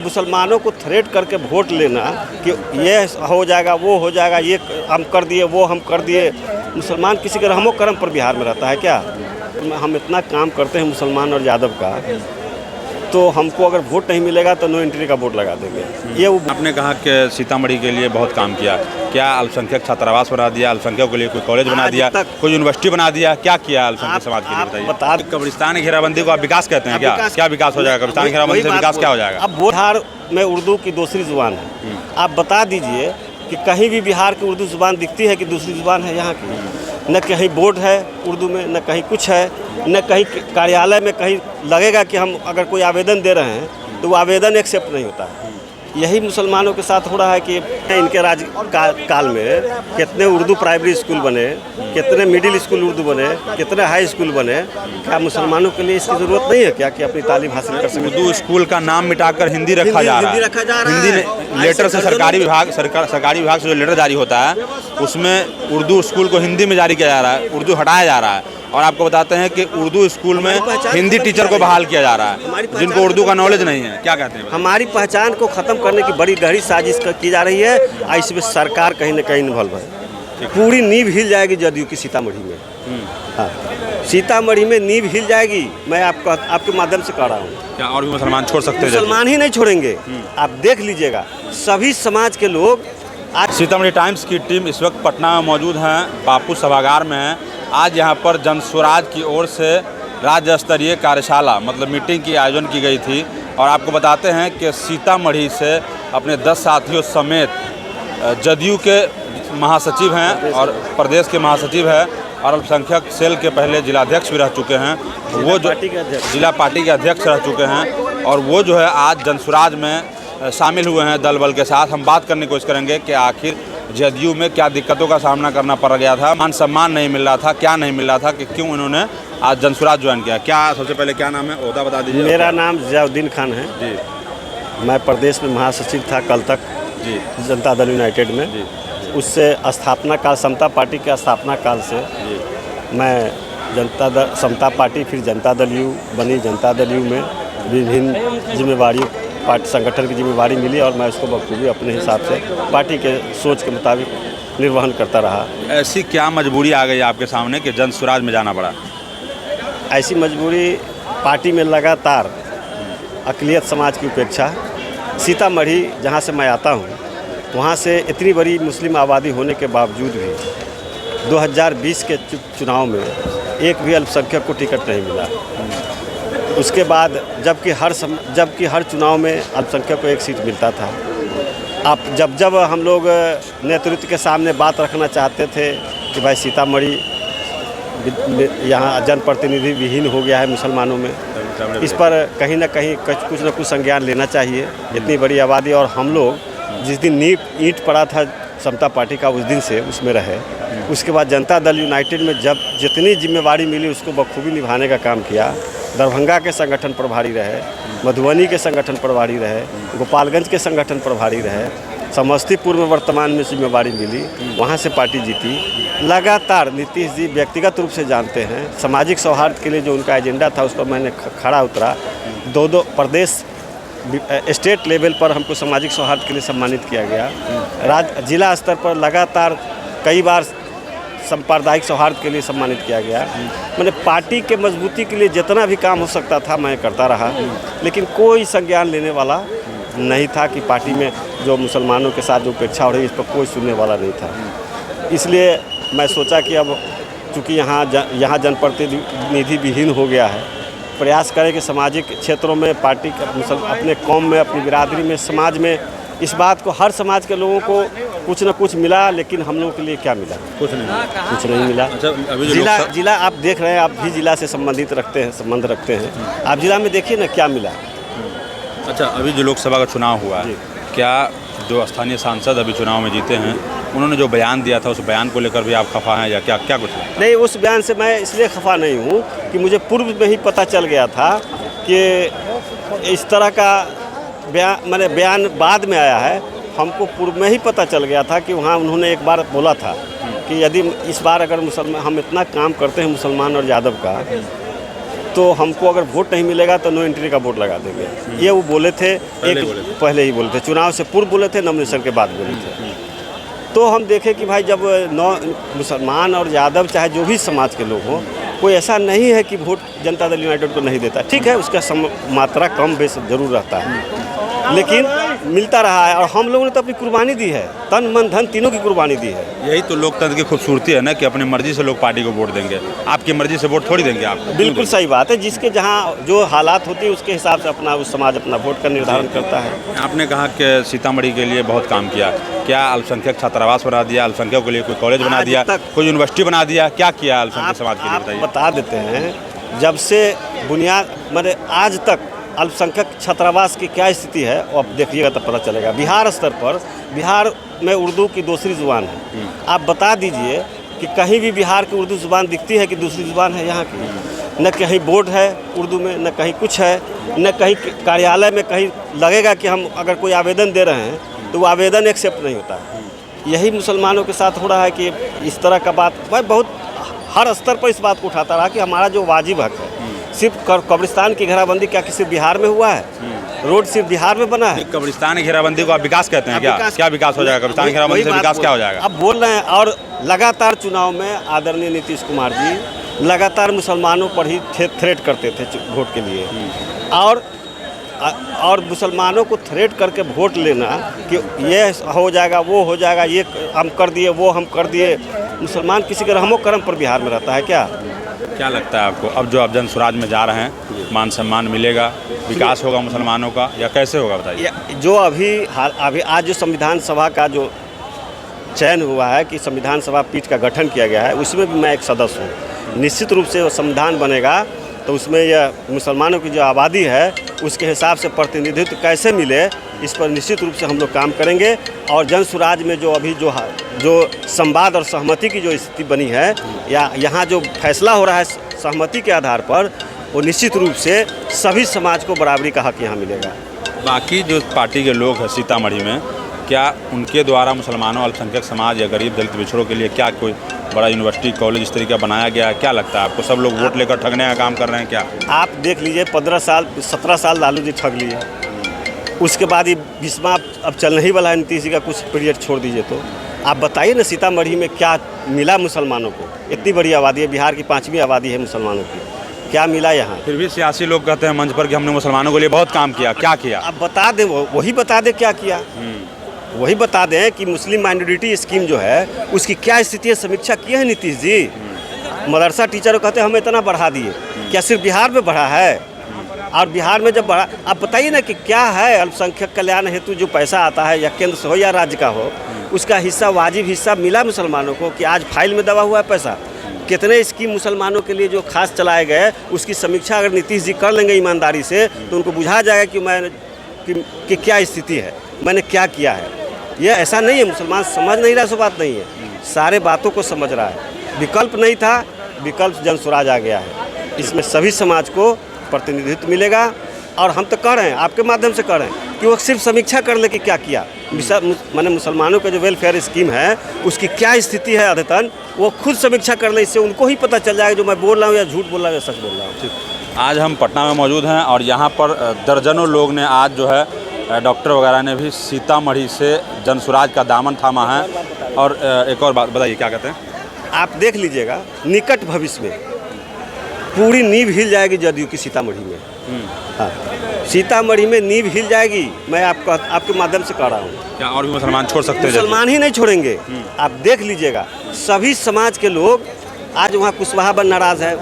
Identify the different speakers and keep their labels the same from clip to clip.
Speaker 1: मुसलमानों को थ्रेट करके वोट लेना कि ये हो जाएगा, वो हो जाएगा, ये हम कर दिए, वो हम कर दिए। मुसलमान किसी के रहमो करम पर बिहार में रहता है क्या? हम इतना काम करते हैं मुसलमान और यादव का, तो हमको अगर वोट नहीं मिलेगा तो नो एंट्री का वोट लगा देंगे। ये
Speaker 2: आपने कहा कि सीतामढ़ी के लिए बहुत काम किया, क्या अल्पसंख्यक छात्रावास बना दिया, अल्पसंख्यकों के लिए कोई कॉलेज बना दिया, कोई यूनिवर्सिटी बना दिया, क्या किया अल्पसंख्यक समाज के लिए बताइए? कब्रिस्तान की घेराबंदी को आप विकास कहते हैं क्या? क्या विकास हो जाएगा कब्रिस्तान की घेराबंदी से? विकास क्या हो जाएगा?
Speaker 1: अब बिहार में उर्दू की दूसरी जुबान है, आप बता दीजिए कि कहीं भी बिहार की उर्दू जुबान दिखती है कि दूसरी जुबान है यहाँ की? न कहीं बोर्ड है उर्दू में, न कहीं कुछ है, न कहीं कार्यालय में कहीं लगेगा कि हम अगर कोई आवेदन दे रहे हैं तो वो आवेदन एक्सेप्ट नहीं होता है। यही मुसलमानों के साथ हो रहा है कि इनके राज काल में कितने उर्दू प्राइमरी स्कूल बने, कितने मिडिल स्कूल उर्दू बने, कितने हाई स्कूल बने। क्या मुसलमानों के लिए इसकी ज़रूरत नहीं है क्या कि अपनी तालीम हासिल कर सकें?
Speaker 2: उर्दू स्कूल का नाम मिटाकर हिंदी रखा जा रहा है। हिंदी लेटर से सरकारी विभाग से जो लेटर जारी होता है उसमें उर्दू स्कूल को हिंदी में जारी किया जा रहा है, उर्दू हटाया जा रहा है। और आपको बताते हैं कि उर्दू स्कूल में हिंदी टीचर को बहाल किया जा रहा है जिनको उर्दू का नॉलेज नहीं है। क्या कहते हैं? हमारी
Speaker 1: पहचान को ख़त्म करने की बड़ी गहरी साजिश की जा रही है और इसमें सरकार कहीं न कहीं इन्वॉल्व है। पूरी नींव हिल जाएगी जदयू की सीतामढ़ी में। हाँ, सीतामढ़ी में नींव हिल जाएगी। मैं आपके माध्यम से कह रहा हूँ।
Speaker 2: क्या और भी मुसलमान छोड़ सकते हैं?
Speaker 1: मुसलमान ही नहीं छोड़ेंगे, आप देख लीजिएगा। सभी समाज के लोग
Speaker 2: आज सीतामढ़ी टाइम्स की टीम इस वक्त पटना में मौजूद हैं, बापू सभागार में है। आज यहाँ पर जनस्वराज की ओर से राज्य स्तरीय कार्यशाला मतलब मीटिंग की आयोजन की गई थी। और आपको बताते हैं कि सीतामढ़ी से अपने 10 साथियों समेत जदयू के महासचिव हैं और प्रदेश के महासचिव हैं और अल्पसंख्यक सेल के पहले जिलाध्यक्ष भी रह चुके हैं, वो जो जिला पार्टी के अध्यक्ष रह चुके हैं और वो जो है आज जनस्वराज में शामिल हुए हैं दल बल के साथ। हम बात करने की कोशिश करेंगे कि आखिर जदयू में क्या दिक्कतों का सामना करना पड़ गया था, मान सम्मान नहीं मिल रहा था, क्या नहीं मिल रहा था कि क्यों इन्होंने आज जनस्वराज ज्वाइन किया। क्या सबसे पहले क्या नाम है, ओहदा बता दीजिए?
Speaker 1: मेरा नाम ज़ियाउद्दीन खान है जी। मैं प्रदेश में महासचिव था कल तक जी, जनता दल यूनाइटेड में जी। उससे स्थापना काल, समता पार्टी के स्थापना काल से जी। मैं समता पार्टी, फिर जनता दल यू बनी। जनता दल यू में विभिन्न जिम्मेवारी पार्टी संगठन की जिम्मेवारी मिली और मैं उसको बखूबी अपने हिसाब से पार्टी के सोच के मुताबिक निर्वहन करता रहा।
Speaker 2: ऐसी क्या मजबूरी आ गई आपके सामने कि जनस्वराज में जाना पड़ा?
Speaker 1: ऐसी मजबूरी पार्टी में लगातार अक़लियत समाज की उपेक्षा, सीतामढ़ी जहाँ से मैं आता हूँ वहाँ से इतनी बड़ी मुस्लिम आबादी होने के बावजूद भी 2020 के चुनाव में एक भी अल्पसंख्यक को टिकट नहीं मिला। उसके बाद जबकि हर चुनाव में अल्पसंख्यक को एक सीट मिलता था। आप जब हम लोग नेतृत्व के सामने बात रखना चाहते थे कि भाई सीतामढ़ी यहाँ जनप्रतिनिधि विहीन हो गया है मुसलमानों में, इस पर कहीं ना कहीं कुछ न कुछ संज्ञान लेना चाहिए। इतनी बड़ी आबादी और हम लोग जिस दिन ईंट पड़ा था समता पार्टी का उस दिन से उसमें रहे। उसके बाद जनता दल यूनाइटेड में जब जितनी जिम्मेवारी मिली उसको बखूबी निभाने का काम किया। दरभंगा के संगठन प्रभारी रहे, मधुबनी के संगठन प्रभारी रहे, गोपालगंज के संगठन प्रभारी रहे, समस्तीपुर में वर्तमान में जिम्मेवारी मिली, वहाँ से पार्टी जीती। लगातार नीतीश जी व्यक्तिगत रूप से जानते हैं, सामाजिक सौहार्द के लिए जो उनका एजेंडा था उस पर मैंने खड़ा उतरा। दो प्रदेश स्टेट लेवल पर हमको सामाजिक सौहार्द के लिए सम्मानित किया गया। जिला स्तर पर लगातार कई बार सांप्रदायिक सौहार्द के लिए सम्मानित किया गया। मैंने पार्टी के मजबूती के लिए जितना भी काम हो सकता था मैं करता रहा, लेकिन कोई संज्ञान लेने वाला नहीं था कि पार्टी में जो मुसलमानों के साथ जो उपेक्षा हो रही है इस पर कोई सुनने वाला नहीं था। इसलिए मैं सोचा कि अब चूँकि यहाँ जनप्रतिनिधि विहीन हो गया है, प्रयास करें कि सामाजिक क्षेत्रों में पार्टी अपने कौम में, अपनी बिरादरी में, समाज में इस बात को हर समाज के लोगों को कुछ न कुछ मिला, लेकिन हम लोगों के लिए क्या मिला? कुछ नहीं मिला। अच्छा, जिला आप देख रहे हैं, आप भी जिला से संबंध रखते हैं, आप जिला में देखिए ना क्या मिला।
Speaker 2: अच्छा, अभी जो लोकसभा का चुनाव हुआ, क्या जो स्थानीय सांसद अभी चुनाव में जीते हैं उन्होंने जो बयान दिया था उस बयान को लेकर भी आप खफा हैं या क्या कुछ
Speaker 1: नहीं? उस बयान से मैं इसलिए खफा नहीं हूँ कि मुझे पूर्व में ही पता चल गया था कि इस तरह का बयान बाद में आया है। हमको पूर्व में ही पता चल गया था कि वहाँ उन्होंने एक बार बोला था कि यदि इस बार अगर हम इतना काम करते हैं मुसलमान और यादव का, तो हमको अगर वोट नहीं मिलेगा तो नो एंट्री का बोर्ड लगा देंगे। ये वो बोले थे, पहले ही बोले थे, चुनाव से पूर्व बोले थे, नॉमिनेशन के बाद बोले थे। तो हम देखें कि भाई जब मुसलमान और यादव चाहे जो भी समाज के लोग हों, कोई ऐसा नहीं है कि वोट जनता दल यूनाइटेड को नहीं देता। ठीक है, उसका मात्रा कम बेस जरूर रहता है, लेकिन मिलता रहा है। और हम लोगों ने तो अपनी कुर्बानी दी है, तन मन धन तीनों की कुर्बानी दी है।
Speaker 2: यही तो लोकतंत्र की खूबसूरती है ना, कि अपनी मर्जी से लोग पार्टी को वोट देंगे। आपकी मर्जी से वोट थोड़ी देंगे आपको।
Speaker 1: बिल्कुल सही बात है, जिसके जहाँ जो हालात होती है उसके हिसाब से अपना उस समाज अपना वोट का निर्धारण करता है।
Speaker 2: आपने कहा कि सीतामढ़ी के लिए बहुत काम किया, क्या अल्पसंख्यक छात्रावास बना दिया, अल्पसंख्यकों के लिए कोई कॉलेज बना दिया, कोई यूनिवर्सिटी बना दिया, क्या किया अल्पसंख्यक समाज के लिए बताइए।
Speaker 1: बता देते हैं, जब से बुनियाद मैंने आज तक अल्पसंख्यक छात्रावास की क्या स्थिति है वो आप देखिएगा तब पता चलेगा। बिहार स्तर पर, बिहार में उर्दू की दूसरी ज़ुबान है। आप बता दीजिए कि कहीं भी बिहार की उर्दू ज़ुबान दिखती है कि दूसरी ज़ुबान है यहाँ की? न कहीं बोर्ड है उर्दू में, न कहीं कुछ है, न कहीं कार्यालय में कहीं लगेगा कि हम अगर कोई आवेदन दे रहे हैं तो वो आवेदन एक्सेप्ट नहीं होता है। यही मुसलमानों के साथ हो रहा है कि इस तरह का बात मैं बहुत हर स्तर पर इस बात को उठाता रहा कि हमारा जो वाजिब हक है, सिर्फ कब्रिस्तान की घेराबंदी क्या किसी बिहार में हुआ है? रोड सिर्फ बिहार में बना है?
Speaker 2: कब्रिस्तान की घेराबंदी को आप विकास कहते हैं? क्या विकास हो जाएगा कब्रिस्तान की घेराबंदी से? विकास क्या हो जाएगा?
Speaker 1: अब बोल रहे हैं। और लगातार चुनाव में आदरणीय नीतीश कुमार जी लगातार मुसलमानों पर ही थ्रेट करते थे वोट के लिए, और मुसलमानों को थ्रेट करके वोट लेना कि ये हो जाएगा, वो हो जाएगा, ये हम कर दिए, वो हम कर दिए। मुसलमान किसी के रहमो करम पर बिहार में रहता है क्या?
Speaker 2: क्या लगता है आपको, अब जो आप जन स्वराज में जा रहे हैं, मान सम्मान मिलेगा, विकास होगा मुसलमानों का, या कैसे होगा बताइए?
Speaker 1: जो अभी आज जो संविधान सभा का जो चयन हुआ है कि संविधान सभा पीठ का गठन किया गया है, उसमें भी मैं एक सदस्य हूँ। निश्चित रूप से वो संविधान बनेगा तो उसमें यह मुसलमानों की जो आबादी है उसके हिसाब से प्रतिनिधित्व कैसे मिले, इस पर निश्चित रूप से हम लोग काम करेंगे। और जन स्वराज में जो अभी जो संवाद और सहमति की जो स्थिति बनी है, या यहाँ जो फैसला हो रहा है सहमति के आधार पर, वो निश्चित रूप से सभी समाज को बराबरी का हक यहाँ मिलेगा।
Speaker 2: बाकी जो पार्टी के लोग हैं सीतामढ़ी में, क्या उनके द्वारा मुसलमानों, अल्पसंख्यक समाज या गरीब दलित पिछड़ों के लिए क्या कोई बड़ा यूनिवर्सिटी कॉलेज इस तरीका बनाया गया है? क्या लगता है आपको? सब लोग वोट लेकर ठगने का काम कर रहे हैं क्या?
Speaker 1: आप देख लीजिए, 17 साल लालू जी ठग लिए, उसके बाद ये 20वां अब चलने ही वाला है नीतीश जी का, कुछ पीरियड छोड़ दीजिए। तो आप बताइए ना सीतामढ़ी में क्या मिला मुसलमानों को? इतनी बड़ी आबादी है, बिहार की 5वीं आबादी है मुसलमानों की, क्या मिला यहाँ?
Speaker 2: फिर भी सियासी लोग कहते हैं मंच पर कि हमने मुसलमानों के लिए बहुत काम किया। क्या किया?
Speaker 1: आप बता दें, वही बता दें क्या किया, वही बता दें कि मुस्लिम माइनॉरिटी स्कीम जो है उसकी क्या स्थिति है, समीक्षा की है नीतीश जी। मदरसा टीचर कहते हैं हम इतना बढ़ा दिए, क्या सिर्फ बिहार में बढ़ा है? और बिहार में जब बढ़ा, आप बताइए ना कि क्या है अल्पसंख्यक कल्याण हेतु जो पैसा आता है, या केंद्र से हो या राज्य का हो, उसका हिस्सा, वाजिब हिस्सा मिला मुसलमानों को? कि आज फाइल में दबा हुआ है पैसा? कितने स्कीम मुसलमानों के लिए जो खास चलाए गए, उसकी समीक्षा अगर नीतीश जी कर लेंगे ईमानदारी से, तो उनको बुझा जाएगा कि क्या स्थिति है, मैंने क्या किया है। यह ऐसा नहीं है, मुसलमान समझ नहीं रहा, सो बात नहीं है, सारे बातों को समझ रहा है। विकल्प नहीं था, विकल्प जन स्वराज आ गया है। इसमें सभी समाज को प्रतिनिधित्व मिलेगा। और हम तो कह रहे हैं, आपके माध्यम से कह रहे हैं कि वो सिर्फ समीक्षा कर ले कि क्या किया। माने मुसलमानों का जो वेलफेयर स्कीम है उसकी क्या स्थिति है अद्यतन, वो खुद समीक्षा कर ले, इससे उनको ही पता चल जाएगा जो मैं बोल रहा हूँ या झूठ बोल रहा हूँ या सच बोल रहा हूँ।
Speaker 2: आज हम पटना में मौजूद हैं और यहाँ पर दर्जनों लोग ने आज जो है, डॉक्टर वगैरह ने भी सीतामढ़ी से जन स्वराज का दामन थामा है। और एक और बात बताइए, क्या कहते हैं?
Speaker 1: आप देख लीजिएगा, निकट भविष्य में पूरी नींव हिल जाएगी जदयू की सीतामढ़ी में। हाँ, सीतामढ़ी में नींव हिल जाएगी, मैं आपके माध्यम से कह रहा हूँ।
Speaker 2: क्या और भी मुसलमान छोड़ सकते हैं?
Speaker 1: मुसलमान ही नहीं छोड़ेंगे, आप देख लीजिएगा। सभी समाज के लोग आज वहाँ कुशवाहा पर नाराज़ है।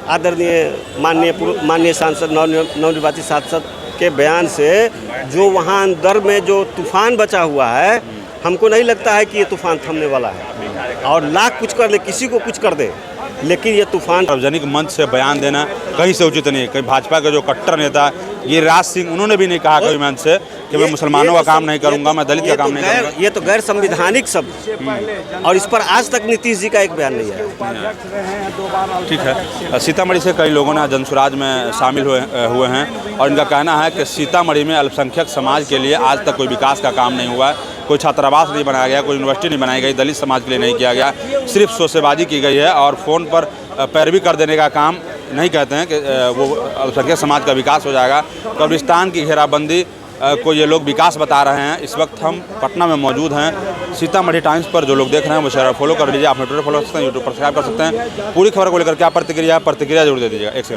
Speaker 1: आदरणीय माननीय सांसद, नवनिर्वाचित सांसद के बयान से जो वहाँ अंदर में जो तूफान बचा हुआ है, हमको नहीं लगता है कि ये तूफान थमने वाला है। और लाख कुछ कर ले, किसी को कुछ कर दे, लेकिन ये तूफान।
Speaker 2: सार्वजनिक मंच से बयान देना कहीं से उचित नहीं है। कहीं भाजपा के जो कट्टर नेता गिरिराज सिंह, उन्होंने भी नहीं कहा कभी मंच से कि मैं मुसलमानों का काम नहीं करूंगा, मैं दलित का काम नहीं करूंगा।
Speaker 1: ये तो गैर संवैधानिक शब्द, और इस पर आज तक नीतीश जी का एक बयान नहीं है।
Speaker 2: ठीक है, सीतामढ़ी से कई लोगों ने जन स्वराज में शामिल हुए हैं और इनका कहना है कि सीतामढ़ी में अल्पसंख्यक समाज के लिए आज तक कोई विकास का काम नहीं हुआ है। कोई छात्रावास नहीं बनाया गया, कोई यूनिवर्सिटी नहीं बनाई गई, दलित समाज के लिए नहीं किया गया, सिर्फ शोसेबाजी की गई है और फ़ोन पर पैरवी कर देने का काम नहीं कहते हैं कि वो अल्पसंख्यक समाज का विकास हो जाएगा। कब्रिस्तान की घेराबंदी को ये लोग विकास बता रहे हैं। इस वक्त हम पटना में मौजूद हैं। सीतामढ़ी टाइम्स पर जो लोग देख रहे हैं वो शेयर फॉलो कर लीजिए। आप ट्विटर फॉलो कर सकते हैं, यूट्यूब पर सब्सक्राइब कर सकते हैं। पूरी खबर को लेकर क्या प्रतिक्रिया जरूर दे दीजिएगा। एक सेकंड।